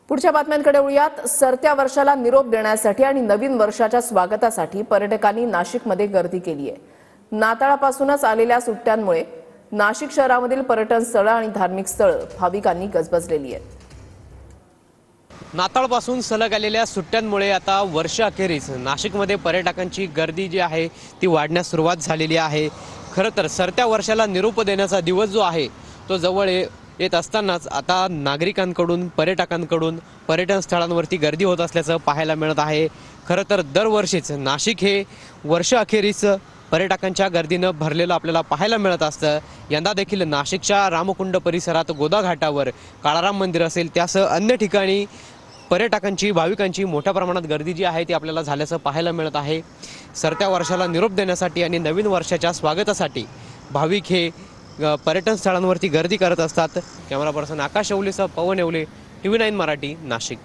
पुढच्या बातम्यांकडे वळूयात। सरत्या वर्षाला निरोप देण्यासाठी आणि नवीन वर्षाच्या स्वागतासाठी पर्यटकांनी नाशिकमध्ये गर्दी केली आहे। नाताळापासूनच आलेल्या सुट्ट्यांमुळे नाशिक शहरामधील पर्यटन स्थळे आणि धार्मिक स्थळे भाविकांनी गजबजलेली आहेत। नाताळपासून सलग आलेल्या सुट्ट्यांमुळे आता वर्षअखेरीस नाशिकमध्ये पर्यटकांची गर्दी जी आहे ती वाढण्यास सुरुवात झालेली आहे। खरं तर सरत्या वर्षाला निरोप देण्याचा दिवस जो आहे तो जवळ येत असतानाच आता नागरिकांकडून पर्यटकांकडून पर्यटन स्थळांवरती गर्दी होत असल्याचं पाहायला मिळत आहे। खरं तर दरवर्षीच नाशिक हे वर्षअखेरीस पर्यटकांच्या गर्दीनं भरलेलं आपल्याला पाहायला मिळत असतं। यंदा देखील नाशिकच्या रामकुंड परिसरात गोदा घाटावर काळाराम मंदिर असेल त्यासह अन्य ठिकाणी पर्यटकांची भाविकांची मोठ्या प्रमाणात गर्दी जी आहे ती आपल्याला झाल्याचं पाहायला मिळत आहे। सरत्या वर्षाला निरोप देण्यासाठी आणि नवीन वर्षाच्या स्वागतासाठी भाविक हे पर्यटन स्थळांवरती गर्दी करत असतात। कॅमेरा पर्सन आकाश येवलेसह पवन येवले, TV9 मराठी, नाशिक।